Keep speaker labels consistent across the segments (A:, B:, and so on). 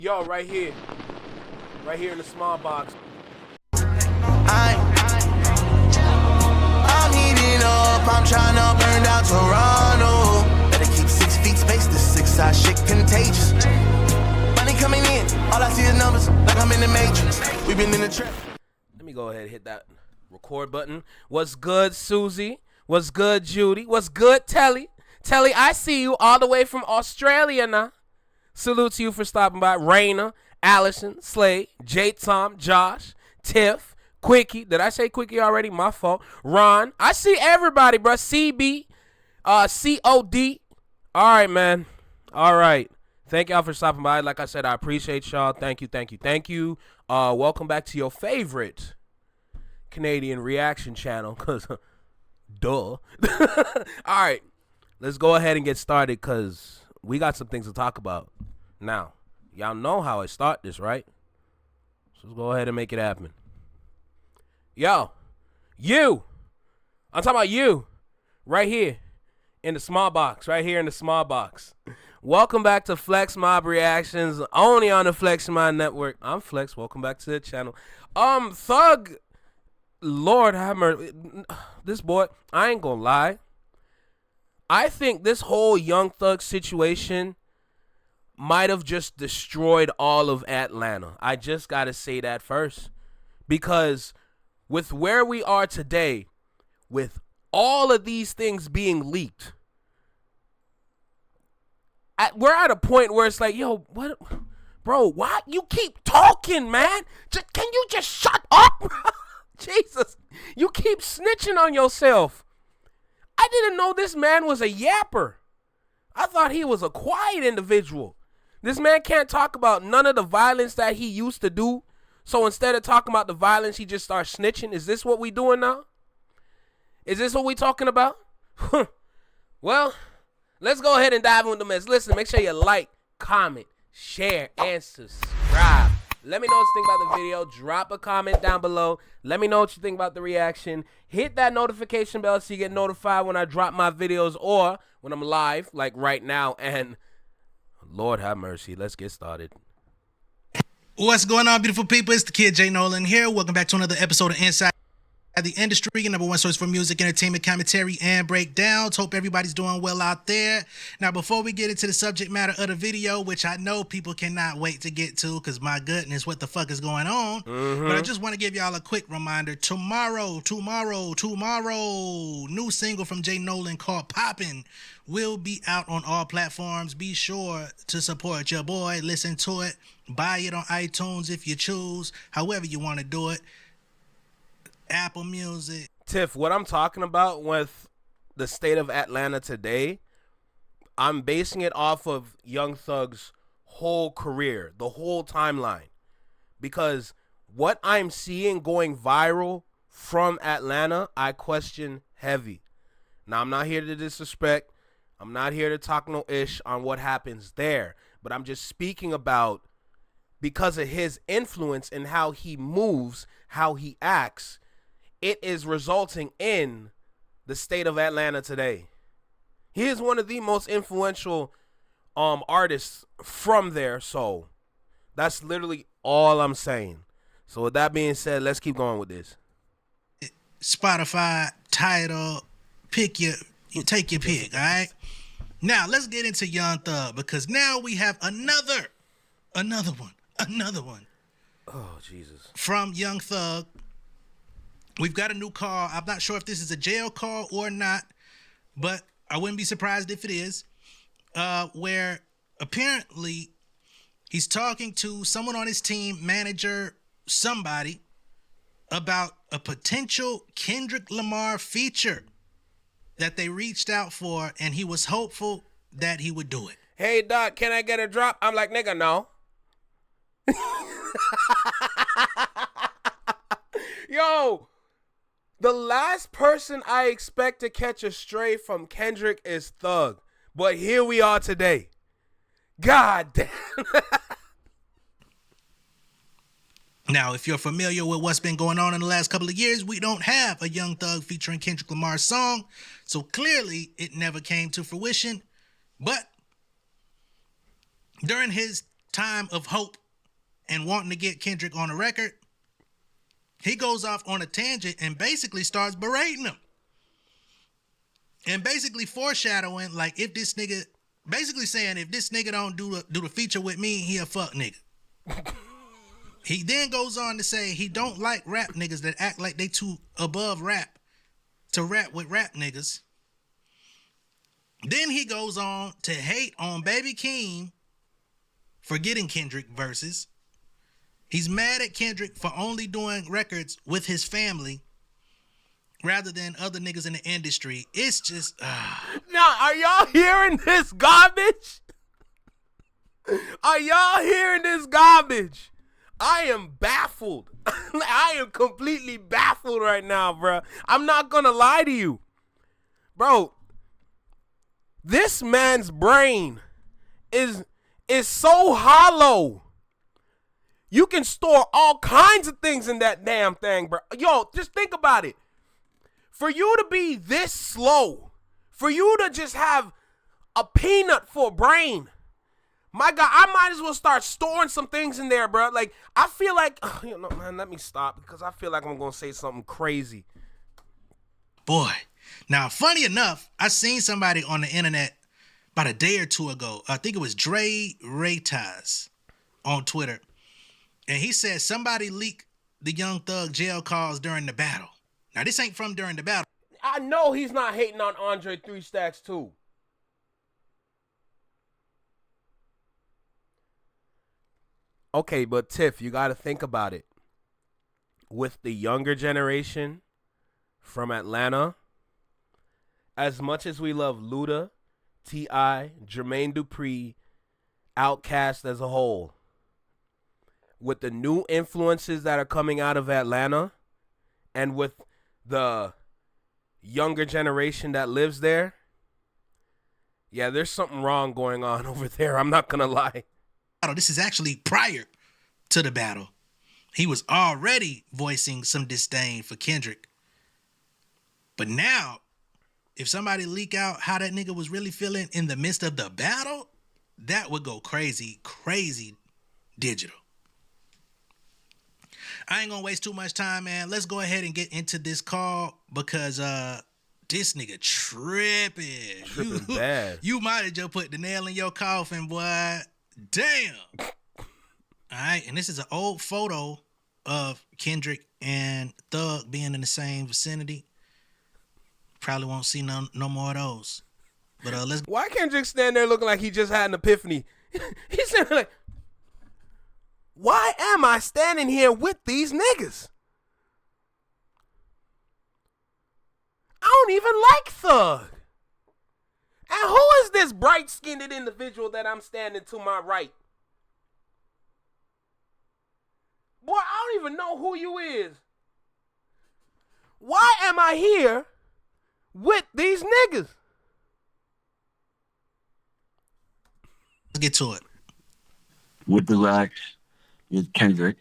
A: Yo, right here in the small box.
B: I'm heating up, I'm trying to burn down Toronto. Better keep 6 feet space, this 6-side shit contagious. Money coming in, all I see is numbers, like I'm in the Matrix. We've been in the trap.
A: Let me go ahead and hit that record button. What's good, Susie? What's good, Judy? What's good, Telly? Telly, I see you all the way from Australia now. Salute to you for stopping by. Raina, Allison, Slade, J. Tom, Josh, Tiff, Quickie. Did I say Quickie already? My fault. Ron. I see everybody, bro. CB, COD. All right, man. All right. Thank y'all for stopping by. Like I said, I appreciate y'all. Thank you. Welcome back to your favorite Canadian reaction channel, because, duh. All right. Let's go ahead and get started, because we got some things to talk about. Now, y'all know how I start this, right? So let's go ahead and make it happen. Yo, you. I'm talking about you. Right here in the small box. Welcome back to Flex Mob Reactions, only on the Flex Mob Network. I'm Flex. Welcome back to the channel. Thug, Lord have mercy. This boy, I ain't gonna lie. I think this whole Young Thug situation might have just destroyed all of Atlanta. I just got to say that first. Because with where we are today, with all of these things being leaked, we're at a point where it's like, yo, what? Bro, why? You keep talking, man. Can you just shut up? Jesus. You keep snitching on yourself. I didn't know this man was a yapper. I thought he was a quiet individual. This man can't talk about none of the violence that he used to do. So instead of talking about the violence, he just starts snitching. Is this what we doing now? Is this what we talking about? Well, let's go ahead and dive into the mess. Listen, make sure you like, comment, share, and subscribe. Let me know what you think about the video. Drop a comment down below. Let me know what you think about the reaction. Hit that notification bell so you get notified when I drop my videos or when I'm live, like right now. And Lord have mercy. Let's get started.
C: What's going on, beautiful people? It's the kid Jay Nolan here. Welcome back to another episode of Inside the Industry, your number one source for music, entertainment, commentary, and breakdowns. Hope everybody's doing well out there. Now, before we get into the subject matter of the video, which I know people cannot wait to get to, because my goodness, what the fuck is going on? But I just want to give y'all a quick reminder. Tomorrow, new single from Jay Nolan called Poppin' will be out on all platforms. Be sure to support your boy. Listen to it. Buy it on iTunes if you choose. However you want to do it. Apple Music.
A: Tiff, what I'm talking about with the state of Atlanta today, I'm basing it off of Young Thug's whole career, the whole timeline. Because what I'm seeing going viral from Atlanta, I question heavy. Now, I'm not here to disrespect. I'm not here to talk no ish on what happens there. But I'm just speaking about, because of his influence and how he moves, how he acts, it is resulting in the state of Atlanta today. He is one of the most influential artists from there, so that's literally all I'm saying. So with that being said, let's keep going with this.
C: Spotify, Tidal, take your pick, all right? Now, let's get into Young Thug, because now we have another one.
A: Oh, Jesus.
C: From Young Thug. We've got a new call. I'm not sure if this is a jail call or not, but I wouldn't be surprised if it is, where apparently he's talking to someone on his team, manager, somebody, about a potential Kendrick Lamar feature that they reached out for, and he was hopeful that he would do it.
A: Hey, Doc, can I get a drop? I'm like, nigga, no. Yo, the last person I expect to catch a stray from Kendrick is Thug. But here we are today. God damn.
C: Now, if you're familiar with what's been going on in the last couple of years, we don't have a Young Thug featuring Kendrick Lamar song. So clearly it never came to fruition. But during his time of hope and wanting to get Kendrick on a record, he goes off on a tangent and basically starts berating him. And basically foreshadowing, like, if this nigga, basically saying, if this nigga don't do the feature with me, he a fuck nigga. He then goes on to say he don't like rap niggas that act like they too above rap to rap with rap niggas. Then he goes on to hate on Baby Keem for getting Kendrick verses. He's mad at Kendrick for only doing records with his family rather than other niggas in the industry. It's just...
A: Now, are y'all hearing this garbage? Are y'all hearing this garbage? I am baffled. I am completely baffled right now, bro. I'm not going to lie to you. Bro, this man's brain is so hollow. You can store all kinds of things in that damn thing, bro. Yo, just think about it. For you to be this slow, for you to just have a peanut for a brain, my God, I might as well start storing some things in there, bro. Like, I feel like, you know, man, let me stop because I feel like I'm going to say something crazy.
C: Boy. Now, funny enough, I seen somebody on the internet about a day or two ago. I think it was Dre Raytaz on Twitter. And he said somebody leaked the Young Thug jail calls during the battle. Now, this ain't from during the battle.
A: I know he's not hating on Andre 3 Stacks too. Okay, but Tiff, you got to think about it. With the younger generation from Atlanta, as much as we love Luda, T.I., Jermaine Dupri, Outkast as a whole, with the new influences that are coming out of Atlanta and with the younger generation that lives there, yeah, there's something wrong going on over there. I'm not going to lie.
C: This is actually prior to the battle. He was already voicing some disdain for Kendrick. But now, if somebody leak out how that nigga was really feeling in the midst of the battle, that would go crazy, crazy digital. I ain't gonna waste too much time, man. Let's go ahead and get into this call because this nigga tripping.
A: Tripping bad.
C: You might have just put the nail in your coffin, boy. Damn. All right, and this is an old photo of Kendrick and Thug being in the same vicinity. Probably won't see no more of those. But let's.
A: Why Kendrick stand there looking like he just had an epiphany? He's standing like, why am I standing here with these niggas? I don't even like Thug. And who is this bright-skinned individual that I'm standing to my right? Boy, I don't even know who you is. Why am I here with these niggas?
C: Let's get to it.
D: With the Lax, it's Kendrick.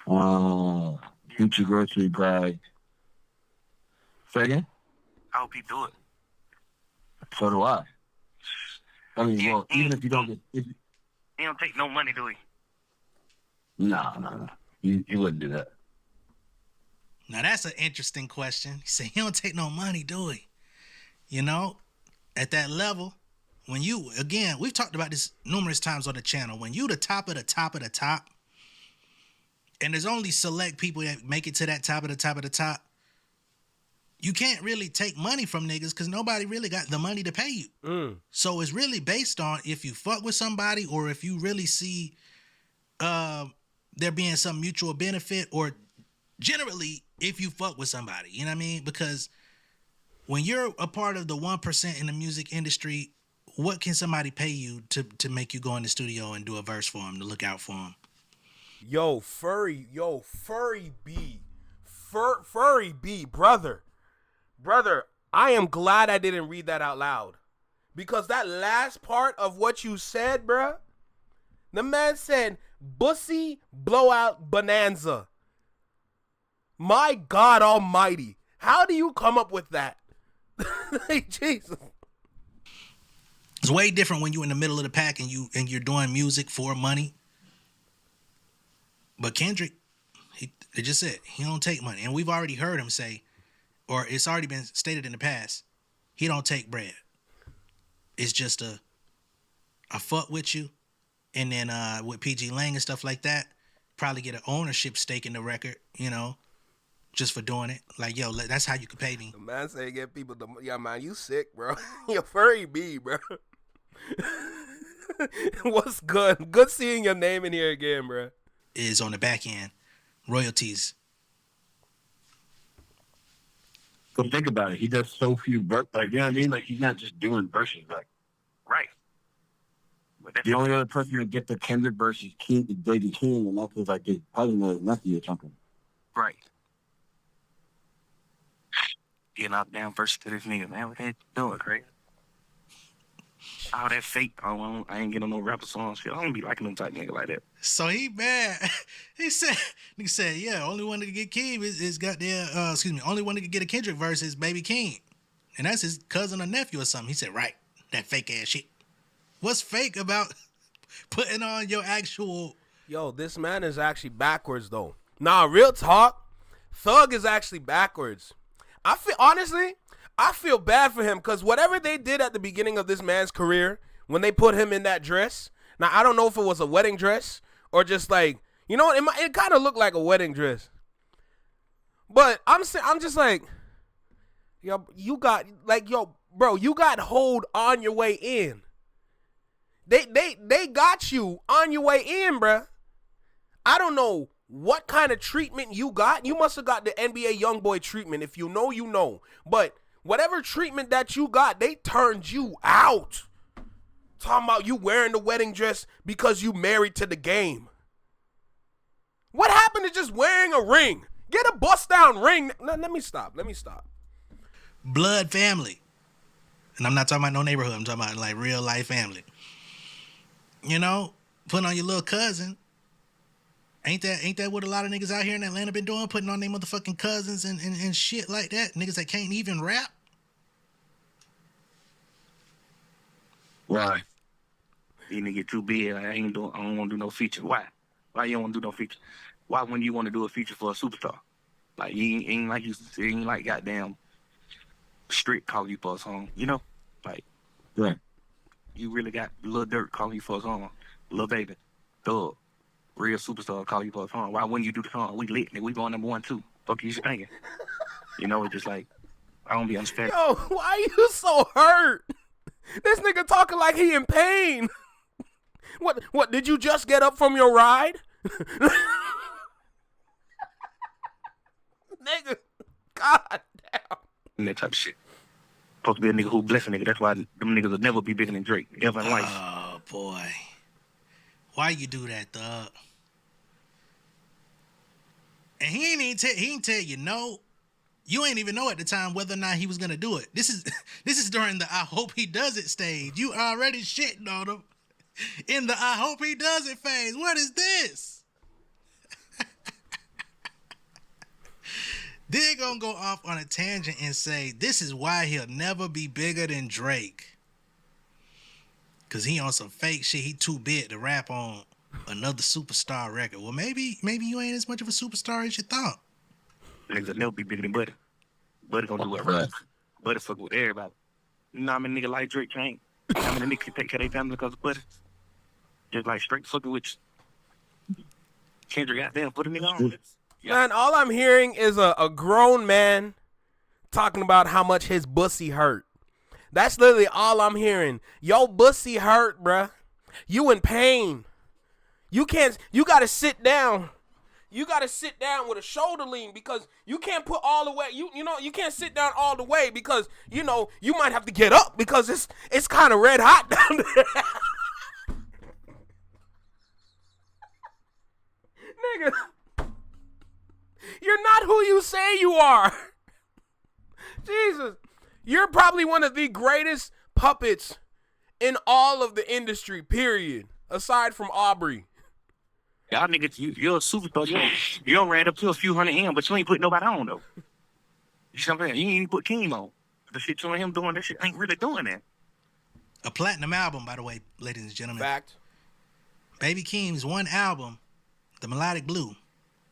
D: Future grocery bag. Say again?
E: I hope you do it.
D: So do I. I mean, well, even if you don't get...
E: He don't take no money, do he?
D: Nah. You wouldn't do that.
C: Now, that's an interesting question. He said, he don't take no money, do he? You know, at that level, when you, again, we've talked about this numerous times on the channel. When you the top of the top of the top, and there's only select people that make it to that top of the top of the top, you can't really take money from niggas because nobody really got the money to pay you. So it's really based on if you fuck with somebody or if you really see there being some mutual benefit, or generally if you fuck with somebody, you know what I mean? Because when you're a part of the 1% in the music industry, what can somebody pay you to make you go in the studio and do a verse for them, to look out for them?
A: Yo, Furry B, brother, I am glad I didn't read that out loud. Because that last part of what you said, bruh, the man said, Bussy Blowout Bonanza. My God almighty. How do you come up with that? Jesus.
C: It's way different when you're in the middle of the pack and you're doing music for money. But Kendrick, they just said he don't take money, and we've already heard him say, or it's already been stated in the past, he don't take bread. It's just I fuck with you, and then with PG Lang and stuff like that, probably get an ownership stake in the record, you know, just for doing it. Like, yo, that's how you can pay me.
A: The man say get people the yeah, man, you sick, bro. You're furry B, bro. What's good? Good seeing your name in here again, bro.
C: Is on the back end, royalties.
D: So think about it. He does so few verses. Like, you know what I mean? Like, he's not just doing verses. Like,
E: Right. But that's
D: the only other person to get the Kendrick versus King is Baby King, and that's like his cousin or nephew or something.
E: right. Getting out down first to this nigga, man. What they doing, crazy? All that fake. I ain't getting no rapper song shit. I don't be liking them type nigga like that.
C: So he mad. He said, yeah, only one that can get King is goddamn, only one that can get a Kendrick verse is Baby King. And that's his cousin or nephew or something. He said, right, that fake ass shit. What's fake about putting on your actual...
A: Yo, this man is actually backwards, though. Nah, real talk, Thug is actually backwards. I feel bad for him because whatever they did at the beginning of this man's career, when they put him in that dress, now I don't know if it was a wedding dress or just like, you know, it kind of looked like a wedding dress. But I'm just like, yo, you got hold on your way in. They got you on your way in, bruh. I don't know what kind of treatment you got. You must have got the NBA YoungBoy treatment. If you know, you know. But whatever treatment that you got, they turned you out. Talking about you wearing the wedding dress because you married to the game. What happened to just wearing a ring? Get a bust down ring. Let me stop.
C: Blood family. And I'm not talking about no neighborhood. I'm talking about like real life family. You know, putting on your little cousin. Ain't that what a lot of niggas out here in Atlanta been doing? Putting on their motherfucking cousins and shit like that. Niggas that can't even rap.
D: Why?
E: You nigga too big. I don't want to do no feature. Why? Why you don't want to do no feature? Why when you want to do a feature for a superstar? Like you ain't like goddamn Street calling you for a song. You know, like
D: Right.
E: you really got Lil Durk calling you for a song. Lil Baby, Thug, real superstar calling you for a song. Why wouldn't you do the song? We lit, nigga. We going number 1, 2. Fuck you thinking? You know, it's just like I don't be understanding.
A: Yo, why you so hurt? This nigga talking like he in pain. What, did you just get up from your ride? Nigga, god damn.
E: And that type of shit. Supposed to be a nigga who bless a nigga. That's why them niggas will never be bigger than Drake ever in life.
C: Oh, boy. Why you do that, Thug? And he ain't tell you no. You ain't even know at the time whether or not he was gonna do it. This is during the I hope he does it stage. You already shitting on him in the I hope he does it phase. What is this? They're gonna go off on a tangent and say this is why he'll never be bigger than Drake. Cause he on some fake shit. He too big to rap on another superstar record. Well, maybe you ain't as much of a superstar as you thought.
E: Niggas will never be bigger than Buddy. Buddy gonna do it right. Buddy fuck with everybody. You know how many niggas like Drake can't? How many niggas can take care of their family because of Buddy? Just like straight fucking with you. Kendrick goddamn put a nigga on. Yeah.
A: Man, all I'm hearing is a grown man talking about how much his bussy hurt. That's literally all I'm hearing. Yo, bussy hurt, bruh. You in pain. You gotta sit down. You gotta sit down with a shoulder lean because you can't put all the way. You know you can't sit down all the way because you know you might have to get up because it's kind of red hot down there. Nigga, you're not who you say you are. Jesus, you're probably one of the greatest puppets in all of the industry. Period. Aside from Aubrey.
E: Y'all niggas, you're a superstar. You don't ran up to a few hundred M, but you ain't put nobody on, though. You see what I'm saying? You ain't even put Keem on. The shit you and him doing, that shit ain't really doing that.
C: A platinum album, by the way, ladies and gentlemen.
A: Fact.
C: Baby Keem's one album, The Melodic Blue,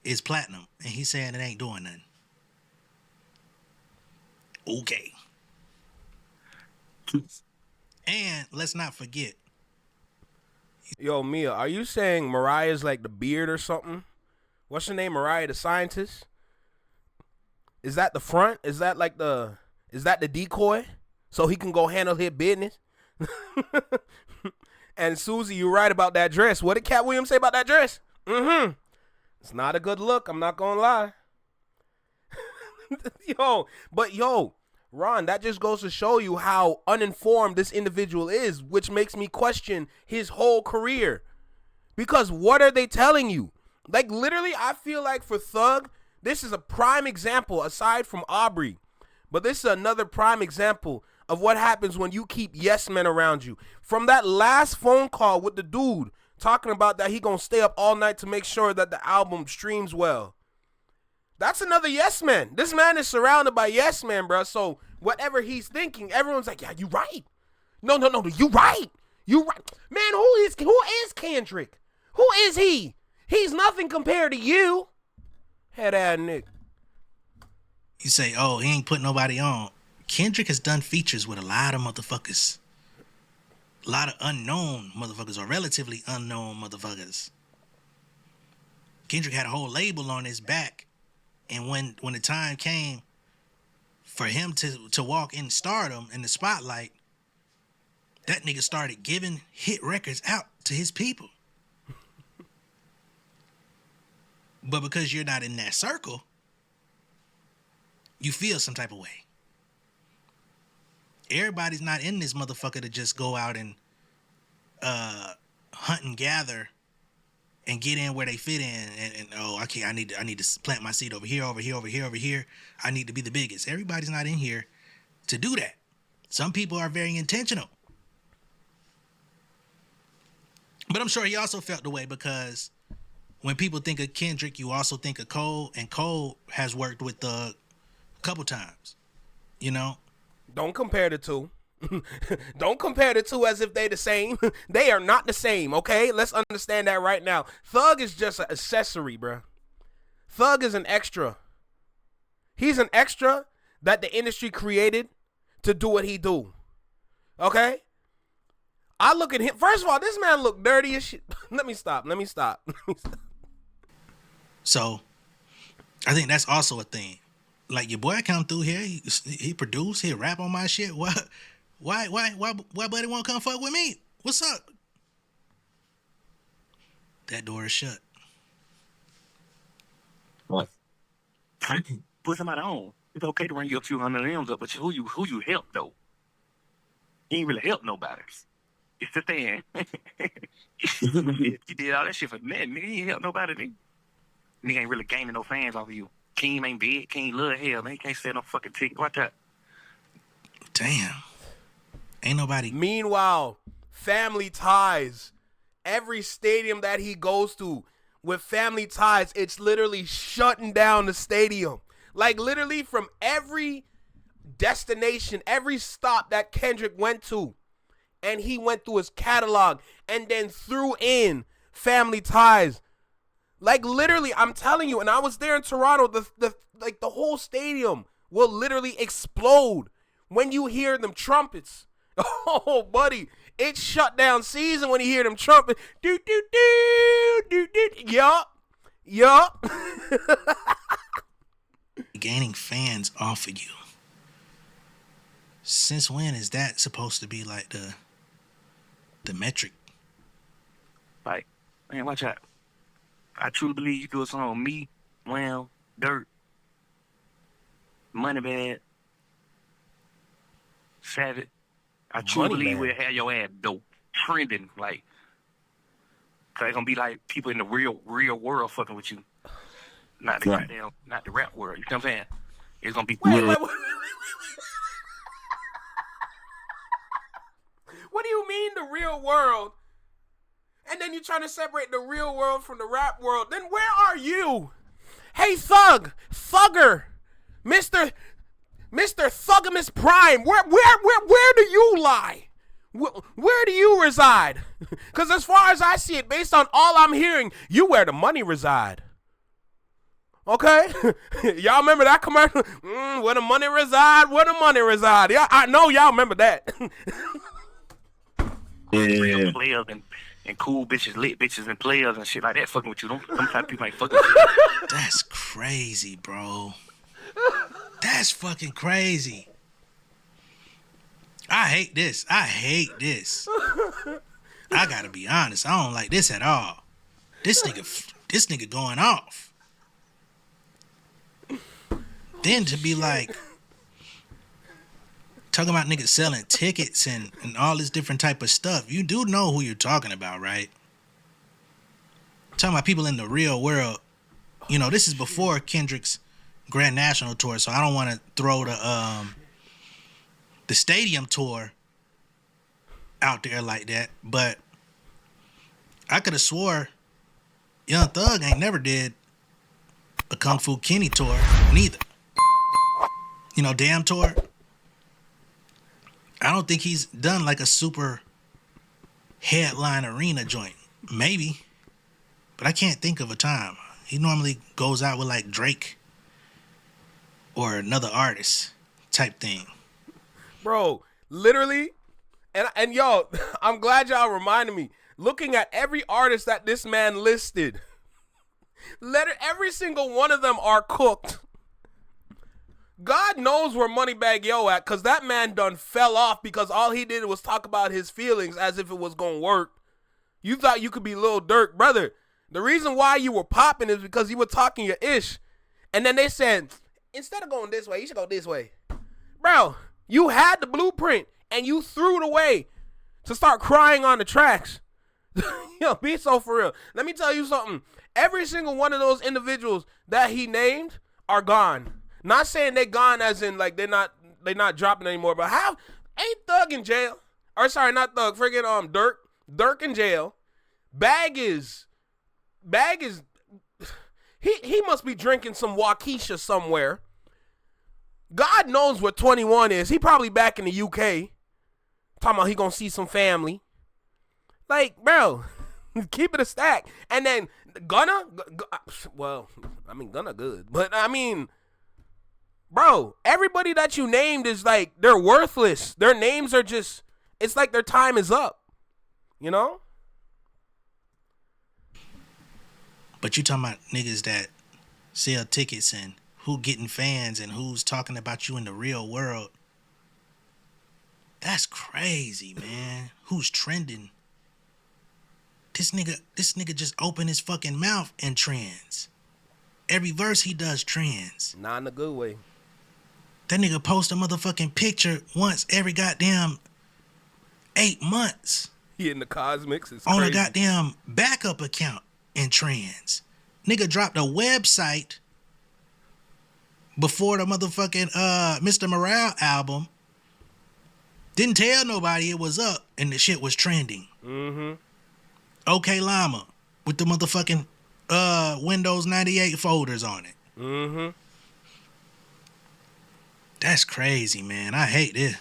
C: is platinum. And he's saying it ain't doing nothing. Okay. And let's not forget.
A: Yo, Mia, are you saying Mariah's like the beard or something? What's her name? Mariah the scientist? Is that the front? Is that the decoy? So he can go handle his business? And Susie, you're right about that dress. What did Cat Williams say about that dress? It's not a good look. I'm not gonna lie. Yo, Ron, that just goes to show you how uninformed this individual is, which makes me question his whole career. Because what are they telling you? Like, literally, I feel like for Thug, this is a prime example, aside from Aubrey. But this is another prime example of what happens when you keep yes men around you. From that last phone call with the dude talking about that he gonna stay up all night to make sure that the album streams well. That's another yes man. This man is surrounded by yes men, bro. So whatever he's thinking, everyone's like, yeah, you right. No, you right. You right. Man, who is Kendrick? Who is he? He's nothing compared to you. Head ass Nick.
C: You say, oh, he ain't put nobody on. Kendrick has done features with a lot of motherfuckers. A lot of unknown motherfuckers, or relatively unknown motherfuckers. Kendrick had a whole label on his back. And when the time came for him to walk in stardom, in the spotlight, that nigga started giving hit records out to his people. But because you're not in that circle, you feel some type of way. Everybody's not in this motherfucker to just go out and hunt and gather and get in where they fit in, and okay, I need to plant my seed over here. I need to be the biggest. Everybody's not in here to do that. Some people are very intentional. But I'm sure he also felt the way because when people think of Kendrick, you also think of Cole, and Cole has worked with a couple times, you know?
A: Don't compare the two. Don't compare the two as if they the same. They are not the same, okay? Let's understand that right now. Thug is just an accessory, bro. Thug is an extra. He's an extra that the industry created to do what he do. Okay? I look at him. First of all, this man look dirty as shit. Let me stop.
C: So, I think that's also a thing. Like, your boy come through here, he produce, he rap on my shit. What? Why buddy won't come fuck with me? What's up? That door is shut.
D: What?
E: Put somebody on. It's okay to run your few hundred M's up, but who you help though? You ain't really help nobody. It's the thing. You did all that shit for nothing. Nigga, you ain't help nobody. Nigga ain't really gaining no fans off of you. Keem ain't big. Keem love hell. Man, he can't sell no fucking ticket. Watch that.
C: Damn. Ain't nobody.
A: Meanwhile, Family Ties, every stadium that he goes to with Family Ties, it's literally shutting down the stadium. Like, literally from every destination, every stop that Kendrick went to, and he went through his catalog and then threw in Family Ties. Like, literally, I'm telling you, and I was there in Toronto, the whole stadium will literally explode when you hear them trumpets. Oh, buddy, it's shut down season when you hear them trumpets. Do do do do do. Yup.
C: Gaining fans off of you. Since when is that supposed to be like the metric?
E: Like, man, watch out. I truly believe you do a song on me, Wham, Dirt, Moneybag, Savage. I truly believe we'll have your ass dope, trending, like, cause it's gonna be like people in the real world fucking with you. Not the rap world. You know what I'm saying? It's gonna be
A: Wait. What do you mean the real world? And then you're trying to separate the real world from the rap world. Then where are you? Hey, Thugger, Mr. Thuggamus Prime, where do you lie? Where do you reside? Because as far as I see it, based on all I'm hearing, you where the money reside. Okay? Y'all remember that commercial? Where the money reside? Where the money reside? Yeah, I know y'all remember that.
E: Real players and cool bitches, lit bitches, and players and shit like that fucking with you. Them type of people ain't fucking with you.
C: That's crazy, bro. That's fucking crazy. I hate this. I gotta be honest. I don't like this at all. This nigga going off. Then to be like talking about niggas selling tickets and all this different type of stuff. You do know who you're talking about, right? Talking about people in the real world. You know, this is before Kendrick's Grand National Tour, so I don't want to throw the stadium tour out there like that. But I could have swore Young Thug ain't never did a Kung Fu Kenny tour neither. You know, Damn Tour. I don't think he's done like a super headline arena joint. Maybe. But I can't think of a time. He normally goes out with like Drake or another artist type thing.
A: Bro, literally, and y'all, I'm glad y'all reminded me. Looking at every artist that this man listed, every single one of them are cooked. God knows where Moneybagg Yo at, because that man done fell off because all he did was talk about his feelings as if it was going to work. You thought you could be Lil Durk. Brother, the reason why you were popping is because you were talking your ish. And then they said, instead of going this way, you should go this way. Bro, you had the blueprint, and you threw it away to start crying on the tracks. Yo, be so for real. Let me tell you something. Every single one of those individuals that he named are gone. Not saying they gone as in like they're not dropping anymore, but how ain't Thug in jail? Or sorry, not Thug, friggin' Durk in jail. Bag is he must be drinking some Waukesha somewhere. God knows what 21 is. He probably back in the UK. Talking about he gonna see some family. Like, bro, keep it a stack. And then Gunna, well, I mean Gunna good, but I mean, bro, everybody that you named is like, they're worthless. Their names are just, it's like their time is up. You know?
C: But you talking about niggas that sell tickets and who getting fans and who's talking about you in the real world. That's crazy, man. Who's trending? This nigga just opened his fucking mouth and trends. Every verse he does trends.
A: Not in a good way.
C: That nigga post a motherfucking picture once every goddamn 8 months.
A: He in the cosmics. It's
C: on
A: crazy.
C: A goddamn backup account in trends. Nigga dropped a website before the motherfucking Mr. Morale album. Didn't tell nobody it was up and the shit was trending.
A: Mm-hmm.
C: OK Llama with the motherfucking Windows 98 folders on it.
A: Mm-hmm.
C: That's crazy, man. I hate this.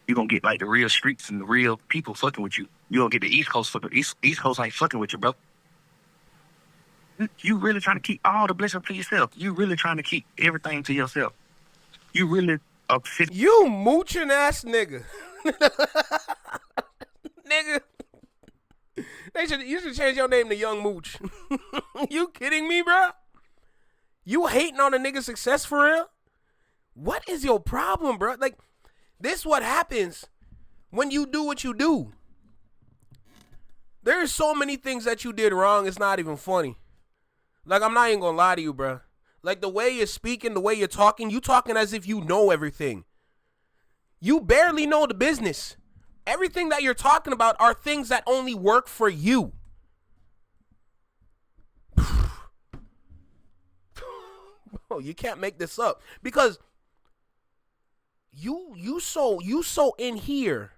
E: You gonna get like the real streets and the real people fucking with you. You gonna get the East Coast fucking. East Coast ain't fucking with you, bro. You really trying to keep all the blessings to yourself. You really trying to keep everything to yourself. You really
A: you mooching ass nigga. Nigga. You should change your name to Young Mooch. You kidding me, bro? You hating on a nigga's success for real? What is your problem, bro? Like, this what happens when you do what you do. There's so many things that you did wrong, it's not even funny. Like, I'm not even gonna lie to you, bro. Like, the way you're speaking, the way you're talking, you talking as if you know everything. You barely know the business. Everything that you're talking about are things that only work for you. Oh, you can't make this up. Because you so in here.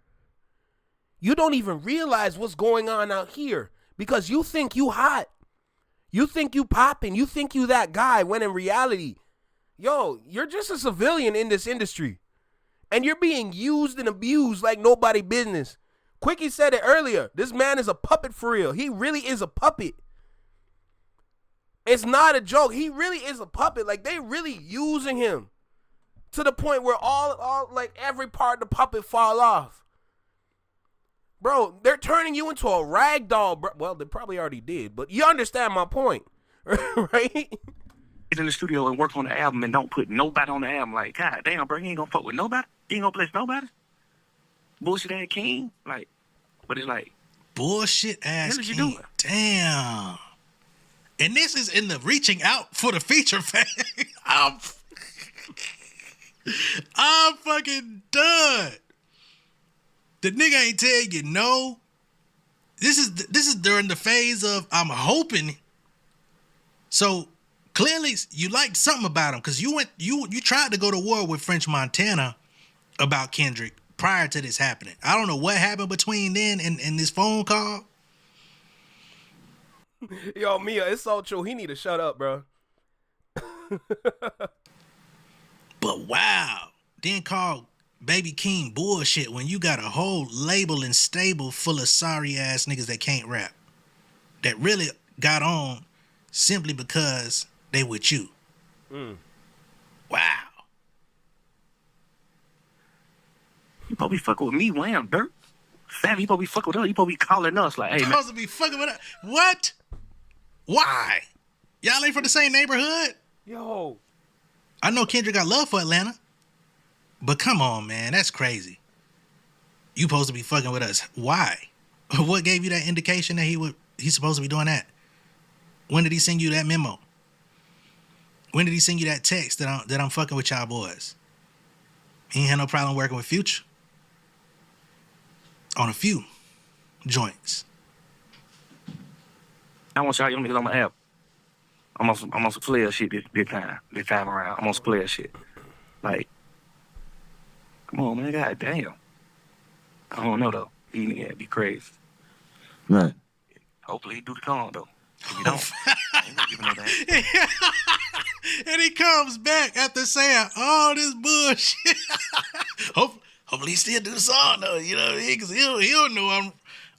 A: You don't even realize what's going on out here. Because you think you hot. You think you popping. You think you that guy, when in reality, yo, you're just a civilian in this industry. And you're being used and abused like nobody business. Quickie said it earlier. This man is a puppet for real. He really is a puppet. It's not a joke. He really is a puppet. Like, they really using him to the point where all like every part of the puppet fall off. Bro, they're turning you into a rag doll, bro. Well, they probably already did, but you understand my point, right?
E: Get in the studio and work on the album and don't put nobody on the album. Like, God damn, bro, you ain't gonna fuck with nobody. You ain't gonna bless nobody. Bullshit ass king. Like, but it's like,
C: bullshit ass
E: what you
C: king.
E: doing?
C: Damn. And this is in the reaching out for the feature phase. I'm fucking done. The nigga ain't tell you no. This is during the phase of I'm hoping. So clearly you liked something about him because you tried to go to war with French Montana about Kendrick prior to this happening. I don't know what happened between then and this phone call.
A: Yo, Mia, it's so true. He need to shut up, bro.
C: But wow, then call Baby King bullshit when you got a whole label and stable full of sorry ass niggas that can't rap. That really got on simply because they with you. Wow.
E: you probably fucking with me, Wham, Dirt. Fam, you probably fucking with us. You probably calling us like, hey, man.
C: Supposed to be fucking with us. What? Why? Y'all ain't from the same neighborhood?
A: Yo.
C: I know Kendrick got love for Atlanta. But come on, man. That's crazy. You supposed to be fucking with us. Why? What gave you that indication that he's supposed to be doing that? When did he send you that memo? When did he send you that text that I'm fucking with y'all boys? He ain't had no problem working with Future. On a few joints.
E: I want y'all young niggas on my app. I'm on some player shit this time around. I'm on some player shit. Like, come on, man. God damn. I don't know, though. He nigga be crazy.
D: Right.
E: Hopefully he do the con, though. If you don't, I ain't gonna give him no damn.
C: And he comes back after saying all this bullshit. Hopefully he still do the song, though. You know what I mean? Because he'll know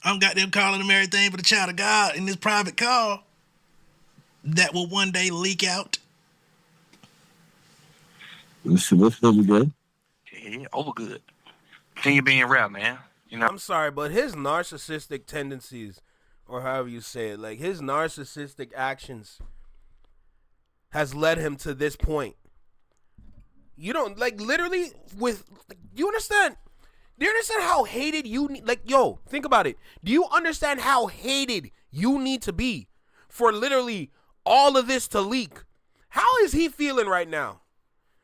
C: I'm goddamn calling him everything but a child of God in this private call that will one day leak out.
D: Let's still be good.
E: Yeah, over good. Continue being rap, man. You know.
A: I'm sorry, but his narcissistic tendencies, or however you say it, like his narcissistic actions has led him to this point. You don't, like, literally with, you understand? Do you understand how hated you need? Like, yo, think about it. Do you understand how hated you need to be for literally all of this to leak? How is he feeling right now?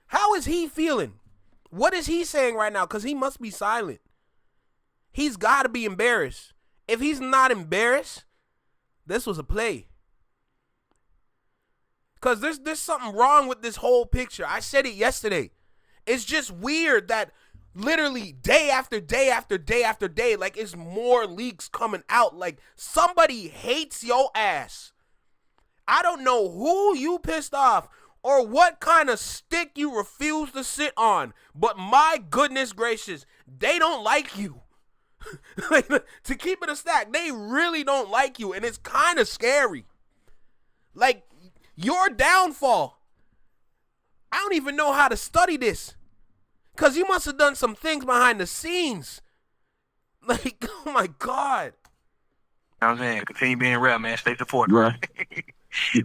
A: How is he feeling? What is he saying right now? Because he must be silent. He's got to be embarrassed. If he's not embarrassed, this was a play. Because there's something wrong with this whole picture. I said it yesterday. It's just weird that literally day after day after day after day, like it's more leaks coming out. Like somebody hates your ass. I don't know who you pissed off or what kind of stick you refuse to sit on, but my goodness gracious, they don't like you. Like, to keep it a stack, they really don't like you, and it's kind of scary. Like, your downfall, I don't even know how to study this, because you must have done some things behind the scenes. Like, oh my God.
E: You know what I'm saying? Continue being rap, man. Stay supportive.
D: Right.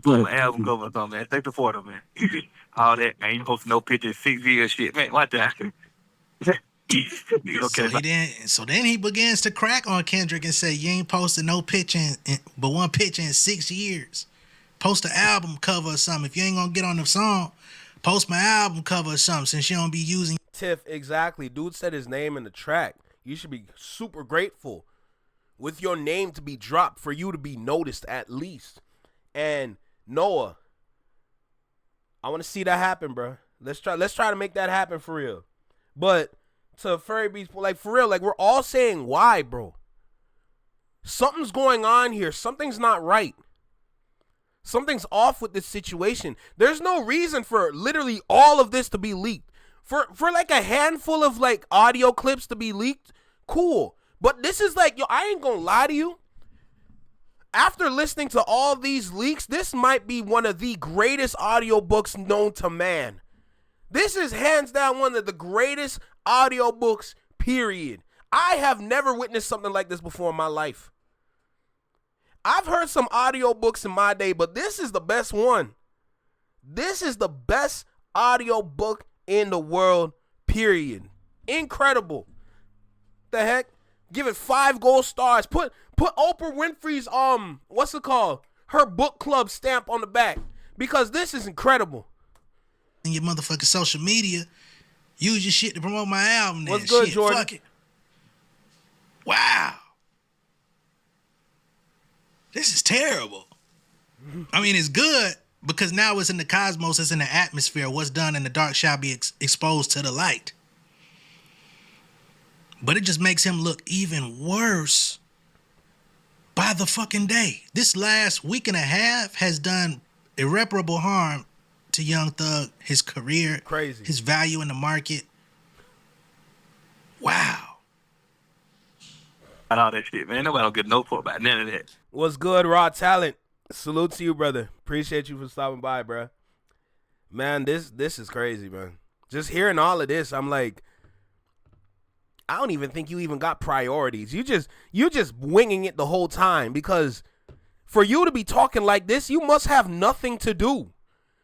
E: My album cover or something, man. Stay supportive, man. All that, man. You posting no pictures, 6 years shit, man. Watch that.
C: So then he begins to crack on Kendrick and say, you ain't posted no picture but one picture in 6 years. Post an album cover or something. If you ain't gonna get on the song, post my album cover or something since you don't be using
A: Tiff, exactly. Dude said his name in the track. You should be super grateful with your name to be dropped for you to be noticed at least. And Noah, I want to see that happen, bro. Let's try to make that happen for real. But to Furry Beast, like for real, like we're all saying why, bro. Something's going on here. Something's not right. Something's off with this situation. There's no reason for literally all of this to be leaked. For like a handful of like audio clips to be leaked, cool. But this is like, yo, I ain't gonna lie to you. After listening to all these leaks, this might be one of the greatest audiobooks known to man. This is hands down one of the greatest audiobooks, period. I have never witnessed something like this before in my life. I've heard some audiobooks in my day, but this is the best one. This is the best audiobook in the world, period. Incredible. The heck? Give it 5 gold stars. Put Oprah Winfrey's what's it called? Her book club stamp on the back, because this is incredible.
C: In your motherfucking social media, use your shit to promote my album. Then.
A: What's good,
C: shit,
A: Jordan?
C: Fuck it. Wow. This is terrible. I mean, it's good because now it's in the cosmos, it's in the atmosphere. What's done in the dark shall be exposed to the light. But it just makes him look even worse by the fucking day. This last week and a half has done irreparable harm to Young Thug, his career,
A: crazy,
C: his value in the market. Wow.
E: And all that shit, man. Nobody don't get no fuck about none of that.
A: What's good, Raw Talent? Salute to you, brother. Appreciate you for stopping by, bro. Man, this is crazy, man. Just hearing all of this, I'm like, I don't even think you even got priorities. You just winging it the whole time, because for you to be talking like this, you must have nothing to do.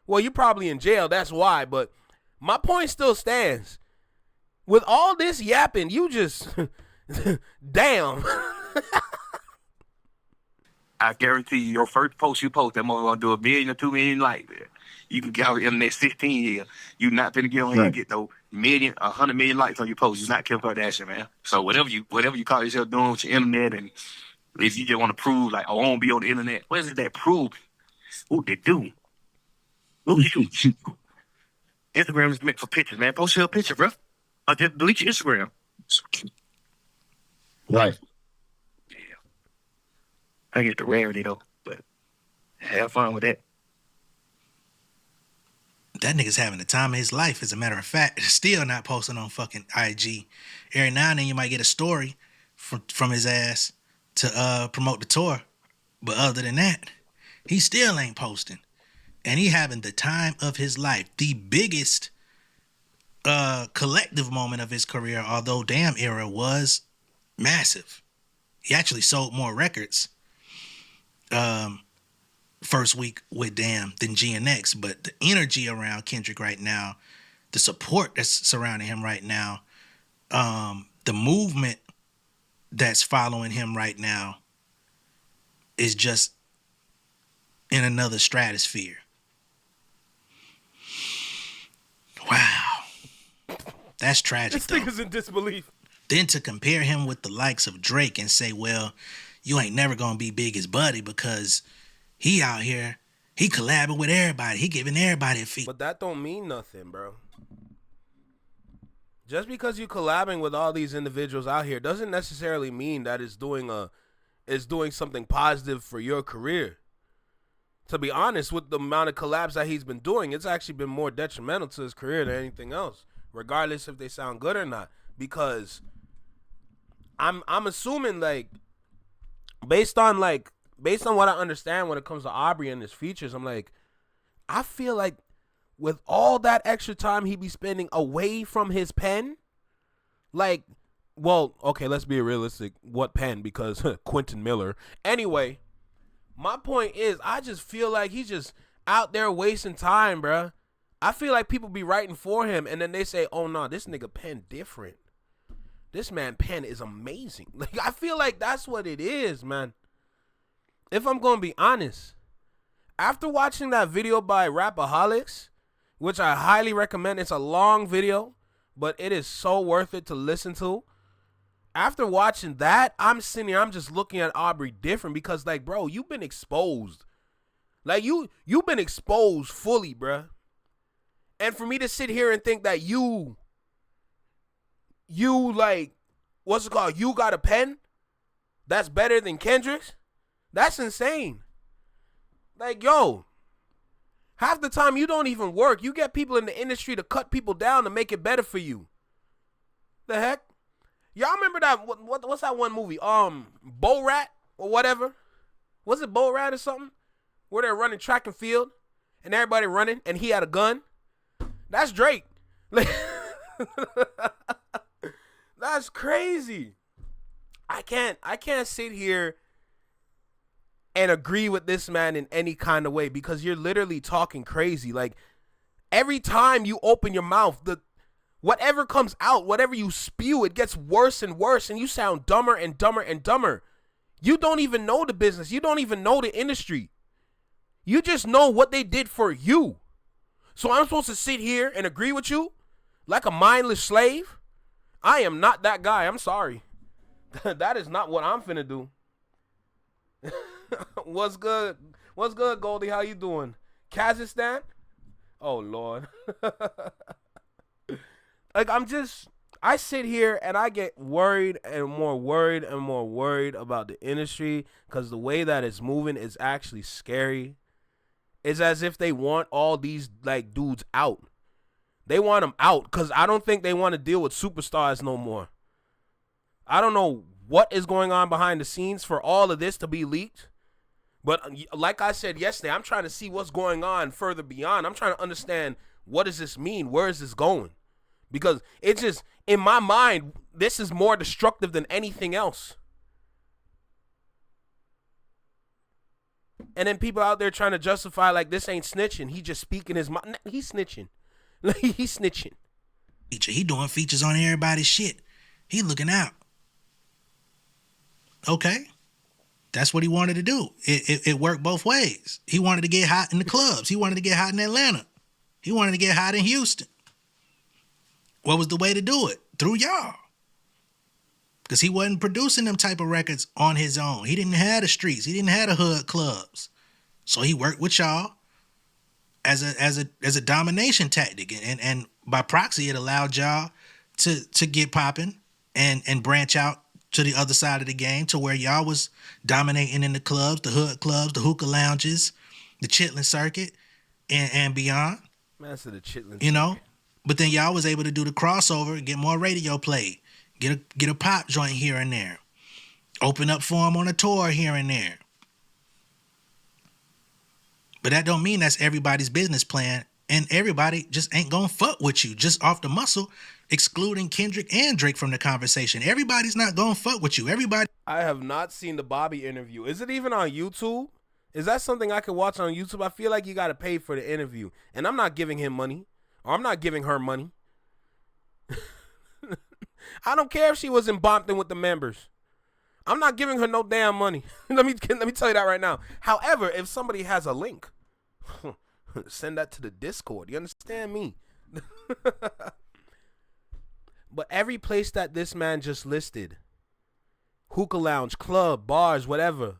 A: Well, you're probably in jail, that's why, but my point still stands. With all this yapping, you just damn.
E: I guarantee you, your first post you post, that motherfucker gonna do 1 million or 2 million likes. Man. You can get out in the next 16 years. You not finna get on here and get no 100 million likes on your post. You're not Kim Kardashian, man. So whatever you call yourself doing with your internet, and if you just want to prove like, oh, I won't be on the internet, what is it that prove? What they do? What you do? Instagram is meant for pictures, man. Post your picture, bro. Or just delete your Instagram.
D: Right.
E: Yeah. I get the rarity though, but have fun with that.
C: That nigga's having the time of his life, as a matter of fact. Still not posting on fucking IG. Every now and then you might get a story from his ass to promote the tour. But other than that, he still ain't posting. And he having the time of his life. The biggest collective moment of his career, although Damn Era was massive. He actually sold more records first week with Damn than GNX, but the energy around Kendrick right now, the support that's surrounding him right now, the movement that's following him right now is just in another stratosphere. Wow. That's tragic,
A: This nigga's in disbelief.
C: Then to compare him with the likes of Drake and say, well, you ain't never gonna be big as Buddy because he out here, he collabing with everybody. He giving everybody a feat.
A: But that don't mean nothing, bro. Just because you collabing with all these individuals out here doesn't necessarily mean that it's doing something positive for your career. To be honest, with the amount of collabs that he's been doing, it's actually been more detrimental to his career than anything else, regardless if they sound good or not. Because I'm assuming, like, based on what I understand when it comes to Aubrey and his features, I'm like, I feel like with all that extra time he be spending away from his pen, like, well, okay, let's be realistic. What pen? Because Quentin Miller. Anyway, my point is, I just feel like he's just out there wasting time, bruh. I feel like people be writing for him, and then they say, oh, no, this nigga pen different. This man pen is amazing. Like, I feel like that's what it is, man. If I'm going to be honest, after watching that video by Rapaholics, which I highly recommend, it's a long video, but it is so worth it to listen to. After watching that, I'm sitting here, I'm just looking at Aubrey different because, like, bro, you've been exposed. Like, you've been exposed fully, bruh. And for me to sit here and think that you like, what's it called? You got a pen that's better than Kendrick's? That's insane. Like, yo, half the time you don't even work. You get people in the industry to cut people down to make it better for you. The heck? Y'all remember that? What's that one movie? Bo Rat or whatever. Was it Bo Rat or something? Where they're running track and field and everybody running and he had a gun. That's Drake. That's crazy. I can't sit here and agree with this man in any kind of way because you're literally talking crazy. Like every time you open your mouth, whatever comes out, whatever you spew, it gets worse and worse, and you sound dumber and dumber and dumber. You don't even know the business. You don't even know the industry. You just know what they did for you. So I'm supposed to sit here and agree with you like a mindless slave? I am not that guy. I'm sorry. That is not what I'm finna do. What's good? What's good, Goldie? How you doing? Kazakhstan? Oh, Lord. Like, I sit here and I get worried and more worried and more worried about the industry because the way that it's moving is actually scary. It's as if they want all these, like, dudes out. They want them out because I don't think they want to deal with superstars no more. I don't know what is going on behind the scenes for all of this to be leaked. But like I said yesterday, I'm trying to see what's going on further beyond. I'm trying to understand, what does this mean? Where is this going? Because it's just, in my mind, this is more destructive than anything else. And then people out there trying to justify, like, this ain't snitching. He just speaking his mind. He's snitching. He's snitching.
C: He doing features on everybody's shit. He looking out. Okay. That's what he wanted to do. It worked both ways. He wanted to get hot in the clubs. He wanted to get hot in Atlanta. He wanted to get hot in Houston. What was the way to do it? Through y'all. Because he wasn't producing them type of records on his own. He didn't have the streets. He didn't have the hood clubs. So he worked with y'all as a domination tactic. And by proxy, it allowed y'all to get popping and branch out to the other side of the game to where y'all was dominating in the clubs, the hood clubs, the hookah lounges, the chitlin circuit, and beyond.
A: Master the chitlin.
C: You know? But then y'all was able to do the crossover, get more radio play, get a pop joint here and there, open up for him on a tour here and there. But that don't mean that's everybody's business plan, and everybody just ain't gonna fuck with you just off the muscle, excluding Kendrick and Drake from the conversation. Everybody's not gonna fuck with you. Everybody.
A: I have not seen the Bobby interview. Is it even on YouTube? Is that something I could watch on YouTube? I feel like you got to pay for the interview, and I'm not giving him money, or I'm not giving her money. I don't care if she was in Bompton with the members. I'm not giving her no damn money. let me tell you that right now. However, if somebody has a link, send that to the Discord. You understand me? But every place that this man just listed, hookah lounge, club, bars, whatever,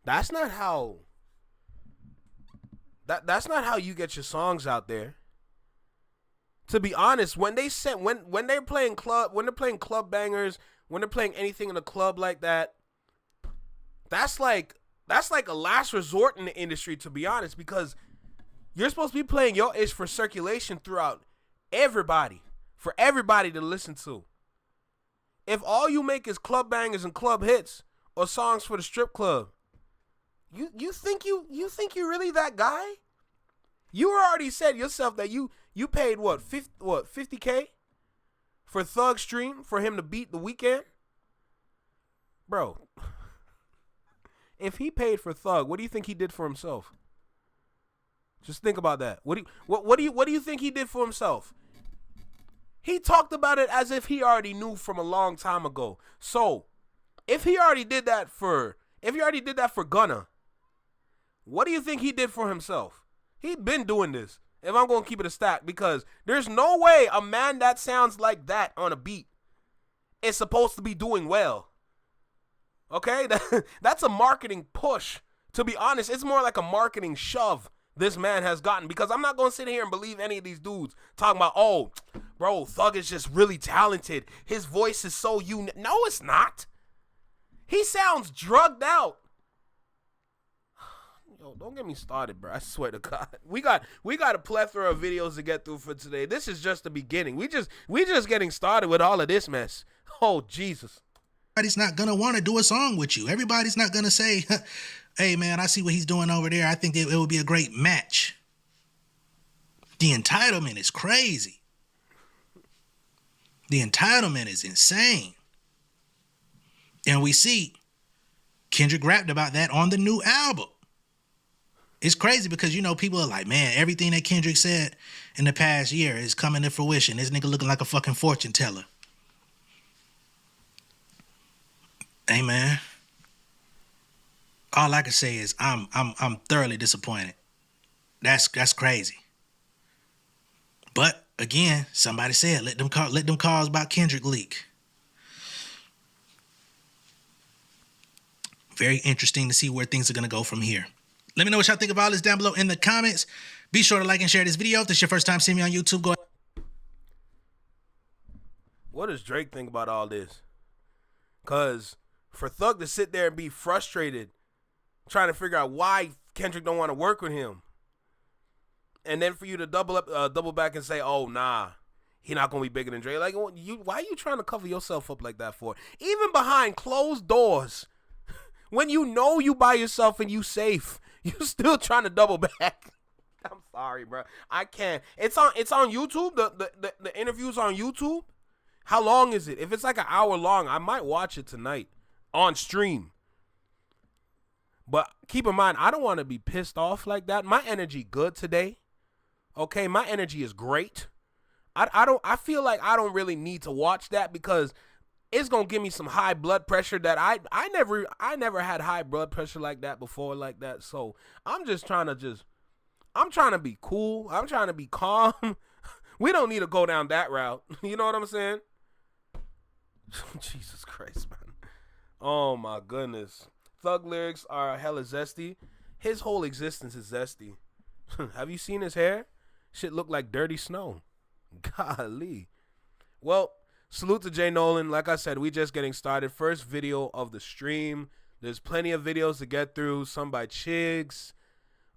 A: that's not how you get your songs out there. To be honest, when they're playing club bangers, when they're playing anything in a club like that, that's like a last resort in the industry, to be honest, because you're supposed to be playing your ish for circulation throughout everybody, for everybody to listen to. If all you make is club bangers and club hits or songs for the strip club, you think you're really that guy? You already said yourself that you paid what 50K for Thug Stream for him to beat The Weeknd? Bro, if he paid for Thug, what do you think he did for himself? Just think about that. What do you think he did for himself? He talked about it as if he already knew from a long time ago. So, if he already did that for Gunna, what do you think he did for himself? He'd been doing this. If I'm going to keep it a stack, because there's no way a man that sounds like that on a beat is supposed to be doing well. Okay? That's a marketing push. To be honest, it's more like a marketing shove this man has gotten, because I'm not going to sit here and believe any of these dudes talking about, oh, bro, Thug is just really talented. His voice is so unique. No, it's not. He sounds drugged out. Yo, don't get me started, bro. I swear to God. We got a plethora of videos to get through for today. This is just the beginning. We just getting started with all of this mess. Oh, Jesus.
C: Everybody's not gonna want to do a song with you. Everybody's not gonna say, hey man, I see what he's doing over there. I think it would be a great match. The entitlement is crazy. The entitlement is insane. And we see Kendrick rapped about that on the new album. It's crazy because, you know, people are like, man, everything that Kendrick said in the past year is coming to fruition. This nigga looking like a fucking fortune teller. Hey man, all I can say is I'm thoroughly disappointed. That's crazy. But again, somebody said let them calls about Kendrick leak. Very interesting to see where things are gonna go from here. Let me know what y'all think of all this down below in the comments. Be sure to like and share this video. If this is your first time seeing me on YouTube, go ahead.
A: What does Drake think about all this? Cause for Thug to sit there and be frustrated, trying to figure out why Kendrick don't want to work with him, and then for you to double back and say, "Oh nah, he not gonna be bigger than Drake." Like, why are you trying to cover yourself up like that for? Even behind closed doors, when you know you by yourself and you safe, you still trying to double back. I'm sorry, bro. I can't. It's on YouTube. The interview's on YouTube. How long is it? If it's like an hour long, I might watch it tonight on stream. But keep in mind, I don't want to be pissed off like that. My energy good today. Okay, my energy is great. I feel like I don't really need to watch that because it's gonna give me some high blood pressure that I never had high blood pressure like that before like that. So I'm trying to be cool. I'm trying to be calm. We don't need to go down that route. You know what I'm saying? Jesus Christ, man. Oh my goodness. Thug lyrics are hella zesty. His whole existence is zesty. Have you seen his hair? Shit look like dirty snow. Golly. Well, salute to Jay Nolan. Like I said, we just getting started. First video of the stream. There's plenty of videos to get through. Some by Chigs.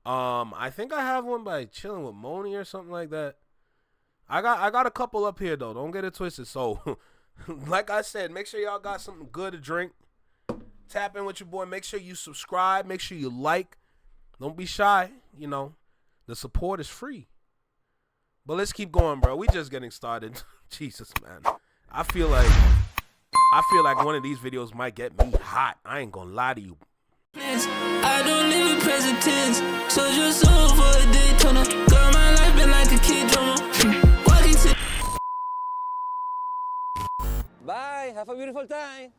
A: I think I have one by Chilling with Moni or something like that. I got a couple up here though. Don't get it twisted. So, like I said, make sure y'all got something good to drink. Tap in with your boy. Make sure you subscribe. Make sure you like. Don't be shy. You know, the support is free. But let's keep going, bro. We just getting started. Jesus, man. I feel like one of these videos might get me hot. I ain't gonna lie to you.
F: I don't live in present tense, so just over a Daytona. Girl, my life been like a kid drama. Walking to.
G: Bye. Have a beautiful time.